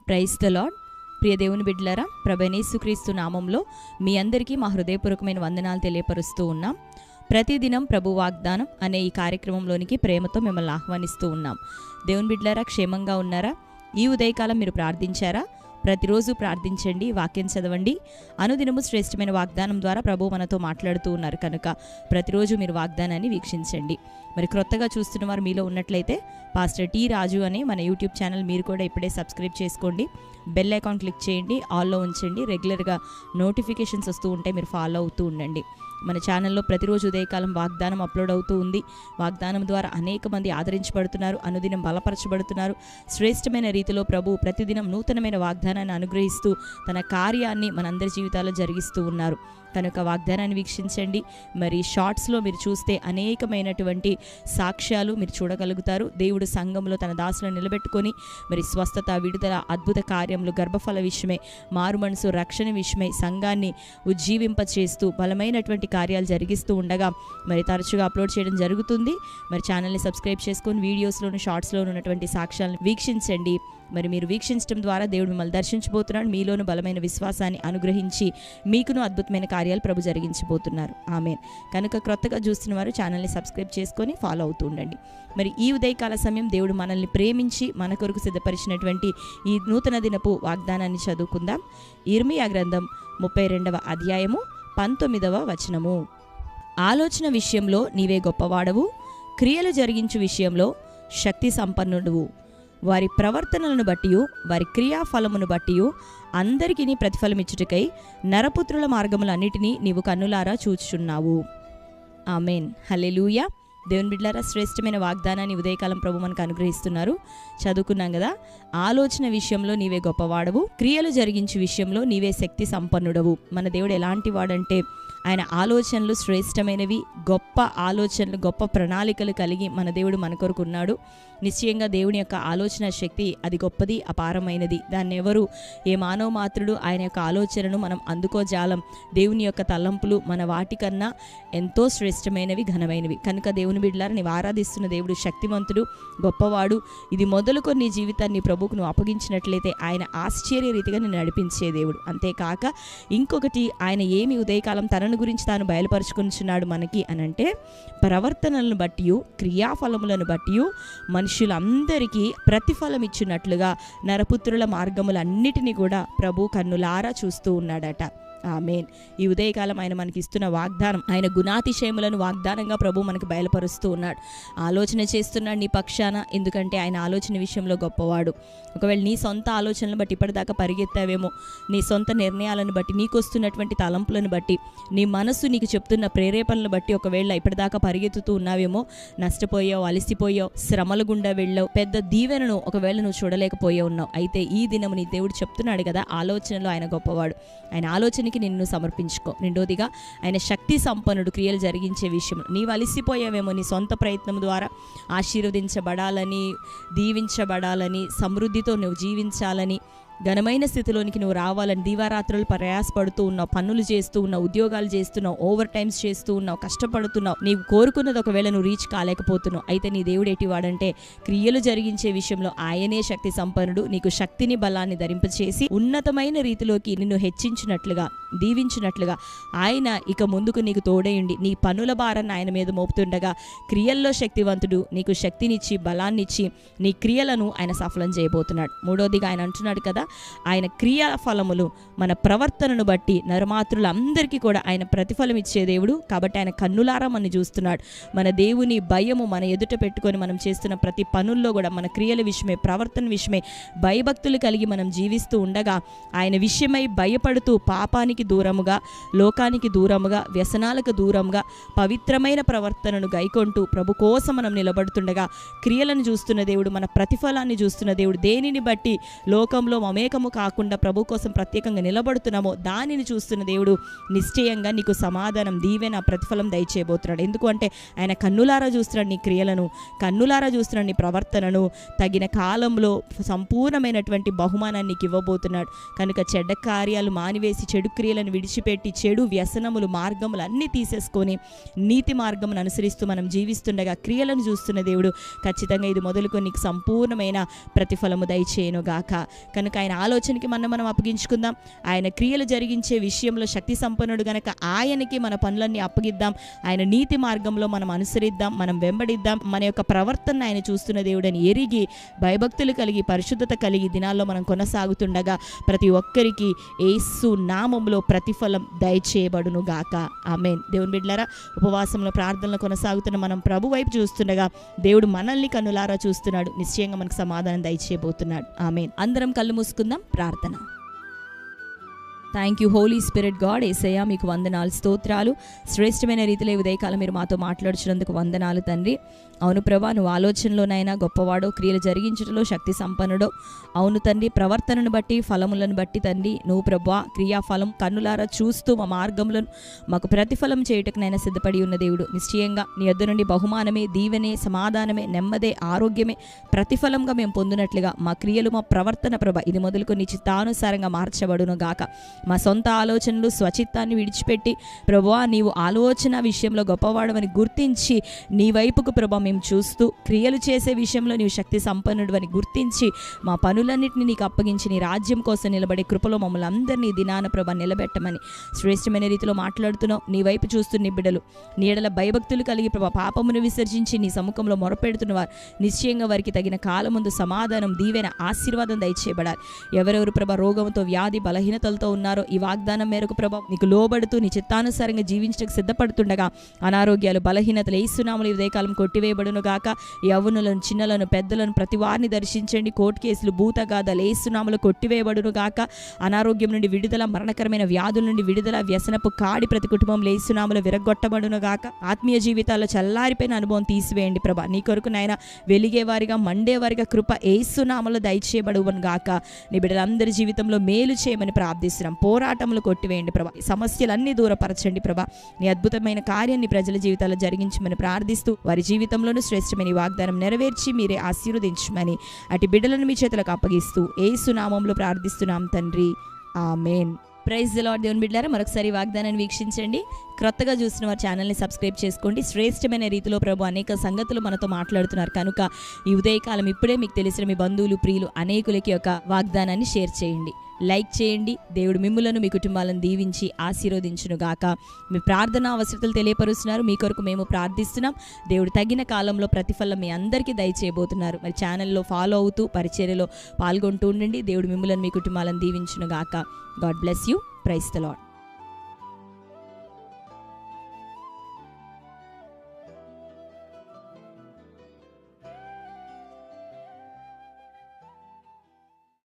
Praise the lord. ప్రియ దేవుని బిడ్డలారా, ప్రభువైన యేసుక్రీస్తు నామంలో మీ అందరికీ మా హృదయపూర్వకమైన వందనాలు తెలియపరుస్తూ ఉన్నాం. ప్రతిదినం ప్రభు వాగ్దానం అనే ఈ కార్యక్రమంలోనికి ప్రేమతో మిమ్మల్ని ఆహ్వానిస్తూ ఉన్నాం. దేవుని బిడ్డలారా, క్షేమంగా ఉన్నారా? ఈ ఉదయకాలం మీరు ప్రార్థించారా? ప్రతిరోజు ప్రార్థించండి, వాక్యం చదవండి. అనుదినము శ్రేష్టమైన వాగ్దానం ద్వారా ప్రభు మనతో మాట్లాడుతూ ఉన్నారు కనుక ప్రతిరోజు మీరు వాగ్దానాన్ని వీక్షించండి. మరి క్రొత్తగా చూస్తున్న వారు మీలో ఉన్నట్లయితే పాస్టర్ టీ రాజు అనే మన యూట్యూబ్ ఛానల్ మీరు కూడా ఇప్పుడే సబ్స్క్రైబ్ చేసుకోండి. బెల్ ఐకాన్ క్లిక్ చేయండి, ఆల్లో ఉంచండి. రెగ్యులర్గా నోటిఫికేషన్స్ వస్తూ ఉంటే మీరు ఫాలో అవుతూ ఉండండి. మన ఛానల్లో ప్రతిరోజు ఉదయకాలం వాగ్దానం అప్లోడ్ అవుతూ ఉంది. వాగ్దానం ద్వారా అనేక మంది ఆదరించబడుతున్నారు, అనుదినం బలపరచబడుతున్నారు. శ్రేష్టమైన రీతిలో ప్రభు ప్రతిదినం నూతనమైన వాగ్దానాన్ని అనుగ్రహిస్తూ తన కార్యాన్ని మనందరి జీవితాల్లో జరిగిస్తూ ఉన్నారు కనుక వాగ్దానాన్ని వీక్షించండి. మరి షార్ట్స్లో మీరు చూస్తే అనేకమైనటువంటి సాక్ష్యాలు మీరు చూడగలుగుతారు. దేవుడు సంఘంలో తన దాసులను నిలబెట్టుకొని మరి స్వస్థత, విడుదల, అద్భుత కార్యములు, గర్భఫల విషయమై, మారు మనసు, రక్షణ విషయమై సంఘాన్ని ఉజ్జీవింపచేస్తూ బలమైనటువంటి కార్యాలు జరిగిస్తూ ఉండగా మరి తరచుగా అప్లోడ్ చేయడం జరుగుతుంది. మరి ఛానల్ని సబ్స్క్రైబ్ చేసుకొని వీడియోస్లోను షార్ట్స్లోను ఉన్నటువంటి సాక్ష్యాలను వీక్షించండి. మరి మీరు వీక్షించడం ద్వారా దేవుడు మిమ్మల్ని దర్శించబోతున్నాడు. మీలోను బలమైన విశ్వాసాన్ని అనుగ్రహించి మీకును అద్భుతమైన కార్యాలు ప్రభు జరిగించబోతున్నారు. ఆమేన్. కనుక క్రొత్తగా చూస్తున్న వారు ఛానల్ని సబ్స్క్రైబ్ చేసుకొని ఫాలో అవుతూ ఉండండి. మరి ఈ ఉదయకాల సమయం దేవుడు మనల్ని ప్రేమించి మన కొరకు సిద్ధపరిచినటువంటి ఈ నూతన దినపు వాగ్దానాన్ని చదువుకుందాం. ఇర్మియా గ్రంథం 32వ అధ్యాయము 19వ వచనము. ఆలోచన విషయంలో నీవే గొప్పవాడవు, క్రియలు జరిగించు విషయంలో శక్తి సంపన్నుడువు. వారి ప్రవర్తనలను బట్టి, వారి క్రియాఫలమును బట్టి అందరికీ ప్రతిఫలమిచ్చుటకై నరపుత్రుల మార్గములన్నిటినీ నీవు కన్నులారా చూచుచున్నావు. ఆమేన్. హల్లెలూయా. దేవుని బిడ్డలారా, శ్రేష్టమైన వాగ్దానాన్ని ఉదయకాలం ప్రభు మనకు అనుగ్రహిస్తున్నారు. చదువుకున్నాం కదా. ఆలోచన విషయంలో నీవే గొప్పవాడవు, క్రియలు జరిగించే విషయంలో నీవే శక్తి సంపన్నుడవు. మన దేవుడు ఎలాంటి వాడంటే ఆయన ఆలోచనలు శ్రేష్టమైనవి, గొప్ప ఆలోచనలు, గొప్ప ప్రణాళికలు కలిగి మన దేవుడు మన కొరకు ఉన్నాడు. నిశ్చయంగా దేవుని యొక్క ఆలోచన శక్తి అది గొప్పది, అపారమైనది. దాన్ని ఎవరు, ఏ మానవ మాత్రుడు ఆయన యొక్క ఆలోచనను మనం అందుకోజాలం. దేవుని యొక్క తలంపులు మన వాటికన్నా ఎంతో శ్రేష్టమైనవి, ఘనమైనవి. కనుక దేవుని బిడ్డలారా, నీవు ఆరాధిస్తున్న దేవుడు శక్తివంతుడు, గొప్పవాడు. ఇది మొదలుకొని నీ జీవితాన్ని ప్రభువుకు నువ్వు అప్పగించినట్లయితే ఆయన ఆశ్చర్య రీతిగా నిన్ను నడిపించే దేవుడు. అంతేకాక ఇంకొకటి, ఆయన ఏమి ఉదయకాలం తనను గురించి తాను బయలుపరుచుకుంటున్నాడు మనకి అనంటే, ప్రవర్తనలను బట్టి, క్రియాఫలములను బట్టి మనుషులందరికీ ప్రతిఫలం ఇచ్చినట్లుగా నరపుత్రుల మార్గములన్నిటినీ కూడా ప్రభు కన్నులారా చూస్తూ ఉన్నాడట. ఆమేన్. ఈ ఉదయకాలం ఆయన మనకి ఇస్తున్న వాగ్దానం, ఆయన గుణాతిశయములను వాగ్దానంగా ప్రభు మనకు బయలుపరుస్తూ ఉన్నాడు. ఆలోచన చేస్తున్నాడు నీ పక్షాన, ఎందుకంటే ఆయన ఆలోచన విషయంలో గొప్పవాడు. ఒకవేళ నీ సొంత ఆలోచనలను బట్టి ఇప్పటిదాకా పరిగెత్తావేమో, నీ సొంత నిర్ణయాలను బట్టి, నీకు వస్తున్నటువంటి తలంపులను బట్టి, నీ మనసు నీకు చెప్తున్న ప్రేరేపణలను బట్టి ఒకవేళ ఇప్పటిదాకా పరిగెత్తుతూ ఉన్నావేమో, నష్టపోయావు, అలసిపోయావు, శ్రమల గుండా వెళ్ళావు, పెద్ద దీవెనను ఒకవేళ నువ్వు చూడలేకపోయే ఉన్నావు. అయితే ఈ దినము నీ దేవుడు చెప్తున్నాడు కదా, ఆలోచనలో ఆయన గొప్పవాడు. ఆయన ఆలోచనకి నిన్ను సమర్పించుకో. రెండోదిగా ఆయన శక్తి సంపన్నుడు, క్రియలు జరిగించే విషయంలో. నీవు అలిసిపోయావేమో, నీ సొంత ప్రయత్నం ద్వారా ఆశీర్వదించబడాలని, దీవించబడాలని, సమృద్ధితో నువ్వు జీవించాలని, ఘనమైన స్థితిలోనికి నువ్వు రావాలని దీవారాత్రులు ప్రయాసపడుతూ ఉన్నావు, పనులు చేస్తూ ఉన్నావు, ఉద్యోగాలు చేస్తున్నావు, ఓవర్ టైమ్స్ చేస్తూ ఉన్నావు, కష్టపడుతున్నావు. నీవు కోరుకున్నది ఒకవేళ నువ్వు రీచ్ కాలేకపోతున్నావు. అయితే నీ దేవుడు ఎటివాడంటే, క్రియలు జరిగించే విషయంలో ఆయనే శక్తి సంపన్నుడు. నీకు శక్తిని, బలాన్ని ధరింపచేసి ఉన్నతమైన రీతిలోకి నిన్ను హెచ్చించినట్లుగా, దీవించినట్లుగా ఆయన ఇక ముందుకు నీకు తోడయుండి నీ పనుల భారాన్ని ఆయన మీద మోపుతుండగా, క్రియల్లో శక్తివంతుడు, నీకు శక్తినిచ్చి బలాన్నిచ్చి నీ క్రియలను ఆయన సఫలం చేయబోతున్నాడు. మూడోదిగా ఆయన అంటున్నాడు కదా, ఆయన క్రియా ఫలములు మన ప్రవర్తనను బట్టి నరమాతృలందరికీ కూడా ఆయన ప్రతిఫలం ఇచ్చే దేవుడు. కాబట్టి ఆయన కన్నులారా మనని చూస్తున్నాడు. మన దేవుని భయము మన ఎదుట పెట్టుకొని మనం చేస్తున్న ప్రతి పనుల్లో కూడా, మన క్రియల విషయమై, ప్రవర్తన విషయమై భయభక్తులు కలిగి మనం జీవిస్తూ ఉండగా, ఆయన విషయమై భయపడుతూ పాపానికి దూరముగా, లోకానికి దూరముగా, వ్యసనాలకు దూరముగా పవిత్రమైన ప్రవర్తనను గైకొంటూ ప్రభు కోసం మనం నిలబడుతుండగా, క్రియలను చూస్తున్న దేవుడు, మన ప్రతిఫలాన్ని చూస్తున్న దేవుడు. దేనిని బట్టి లోకంలో మమేకము కాకుండా ప్రభు కోసం ప్రత్యేకంగా నిలబడుతున్నామో దానిని చూస్తున్న దేవుడు నిశ్చయంగా నీకు సమాధానం, దీవెన, ప్రతిఫలం దయచేయబోతున్నాడు. ఎందుకు అంటే ఆయన కన్నులారా చూస్తున్నాడు నీ క్రియలను, కన్నులారా చూస్తున్నాడు నీ ప్రవర్తనను. తగిన కాలంలో సంపూర్ణమైనటువంటి బహుమానాన్ని నీకు ఇవ్వబోతున్నాడు. కనుక చెడ్డ కార్యాలు మానివేసి, చెడు క్రియలను విడిచిపెట్టి, చెడు వ్యసనములు, మార్గములు అన్నీ తీసేసుకొని నీతి మార్గమును అనుసరిస్తూ మనం జీవిస్తుండగా క్రియలను చూస్తున్న దేవుడు ఖచ్చితంగా ఇది మొదలుకొని నీకు సంపూర్ణమైన ప్రతిఫలము దయచేయనుగాక. కనుక ఆయన ఆలోచనకి మనం అప్పగించుకుందాం. ఆయన క్రియలు జరిగించే విషయంలో శక్తి సంపన్నుడు గనక ఆయనకి మన పనులన్నీ అప్పగిద్దాం. ఆయన నీతి మార్గంలో మనం అనుసరిద్దాం, మనం వెంబడిద్దాం. మన యొక్క ప్రవర్తన ఆయన చూస్తున్న దేవుడని ఎరిగి భయభక్తులు కలిగి పరిశుద్ధత కలిగి దినాల్లో మనం కొనసాగుతుండగా ప్రతి ఒక్కరికి యేసు నామములో ప్రతిఫలం దయచేయబడును గాక. ఆమేన్. దేవుని బిడ్డలారా, ఉపవాసంలో ప్రార్థనలు కొనసాగుతున్న మనం ప్రభు వైపు చూస్తుండగా దేవుడు మనల్ని కన్నులారా చూస్తున్నాడు. నిశ్చయంగా మనకు సమాధానం దయచేయబోతున్నాడు. ఆమేన్. అందరం కళ్ళు మూసుకుందాం. ప్రార్థన. Thank you holy spirit God. యేసయ్యా మీకు వందనాలు, స్తోత్రాలు. శ్రేష్టమైన రీతిలో ఉదయకాలం మీరు మాతో మాట్లాడుచున్నందుకు వందనాలు తండ్రి. అవును ప్రభా, నువ్వు ఆలోచనలోనైనా గొప్పవాడో, క్రియలు జరిగించడంలో శక్తి సంపన్నుడో. అవును తండ్రి, ప్రవర్తనను బట్టి ఫలములను బట్టి తండ్రి నువ్వు ప్రభా క్రియాఫలం కన్నులారా చూస్తూ మా మార్గంలో మాకు ప్రతిఫలం చేయుటకునైనా సిద్ధపడి ఉన్న దేవుడు. నిశ్చయంగా నీ యొద్ద నుండి బహుమానమే, దీవెనే, సమాధానమే, నెమ్మదే, ఆరోగ్యమే ప్రతిఫలంగా మేము పొందినట్లుగా మా క్రియలు, మా ప్రవర్తన ప్రభ ఇది మొదలుకొని నీ చిత్తానుసారంగా మార్చబడును గాక. మా సొంత ఆలోచనలు, స్వచిత్తాన్ని విడిచిపెట్టి ప్రభువా నీవు ఆలోచన విషయంలో గొప్పవాడవని గుర్తించి నీ వైపుకు ప్రభా మేము చూస్తూ క్రియలు చేసే విషయంలో నీవు శక్తి సంపన్నుడు అని గుర్తించి మా పనులన్నింటినీ నీకు అప్పగించి నీ రాజ్యం కోసం నిలబడే కృపలో మమ్మల్ని అందరినీ దినాన ప్రభా నిలబెట్టమని శ్రేష్టమైన రీతిలో మాట్లాడుతున్నావు. నీ వైపు చూస్తున్న బిడ్డలు నీడల భయభక్తులు కలిగి ప్రభా పాపమును విసర్జించి నీ సముఖంలో మొరపెడుతున్నవారు నిశ్చయంగా వారికి తగిన కాలం ముందు సమాధానం, దీవెన, ఆశీర్వాదం దయచేయబడాలి. ఎవరెవరు ప్రభా రోగంతో, వ్యాధి, బలహీనతలతో ఉన్నారో ఈ వాగ్దానం మేరకు ప్రభా నీకు లోబడుతూ నీ చిత్తానుసారంగా జీవించడానికి సిద్ధపడుతుండగా అనారోగ్యాలు, బలహీనతలు యేసునామములో ఉదయకాలం కొట్టివేయబడును గాక. యవ్వనులను, చిన్నలను, పెద్దలను ప్రతి వారిని దర్శించండి. కోర్టు కేసులు, భూతగాథలు యేసునామములో కొట్టివేయబడును గాక. అనారోగ్యం నుండి విడుదల, మరణకరమైన వ్యాధుల నుండి విడుదల, వ్యసనపు కాడి ప్రతి కుటుంబంలో యేసునామములో విరగొట్టబడును గాక. ఆత్మీయ జీవితాల్లో చల్లారిపోయిన అనుభవం తీసివేయండి ప్రభా. నీ కొరకు నాయన వెలిగేవారిగా, మండేవారిగా కృప యేసునామములో దయచేయబడును గాక. నీ బిడ్డలందరి జీవితంలో మేలు చేయమని ప్రార్థిస్తున్నాం. పోరాటములు కొట్టివేయండి ప్రభా. సమస్యలన్నీ దూరపరచండి ప్రభా. నీ అద్భుతమైన కార్యాన్ని ప్రజల జీవితాల్లో జరిగించమని ప్రార్థిస్తూ వారి జీవితంలోనూ శ్రేష్టమైన వాగ్దానం నెరవేర్చి మీరే ఆశీర్వదించమని అటు బిడ్డలను మీ చేతులకు అప్పగిస్తూ యేసు నామములో ప్రార్థిస్తున్నాం తండ్రి. ఆమేన్. Praise the lord. దేవుని బిడ్డలారా, మరొకసారి వాగ్దానాన్ని వీక్షించండి. క్రొత్తగా చూసిన వారి ఛానల్ని సబ్స్క్రైబ్ చేసుకోండి. శ్రేష్టమైన రీతిలో ప్రభు అనేక సంగతులు మనతో మాట్లాడుతున్నారు కనుక ఈ ఉదయకాలం ఇప్పుడే మీకు తెలిసిన మీ బంధువులు, ప్రియులు అనేకులకి ఒక వాగ్దానాన్ని షేర్ చేయండి, లైక్ చేయండి. దేవుడు మిమ్ములను, మీ కుటుంబాలను దీవించి ఆశీర్వదించును గాక. మీ ప్రార్థన అవసరతలు తెలియపరుస్తున్నారు, మీ కొరకు మేము ప్రార్థిస్తున్నాం. దేవుడు తగిన కాలంలో ప్రతిఫలం మీ అందరికీ దయచేయబోతున్నారు. మరి ఛానల్లో ఫాలో అవుతూ పరిచర్యలో పాల్గొంటూ ఉండండి. దేవుడు మిమ్ములను, మీ కుటుంబాలను దీవించును గాక. God bless you. Praise the lord.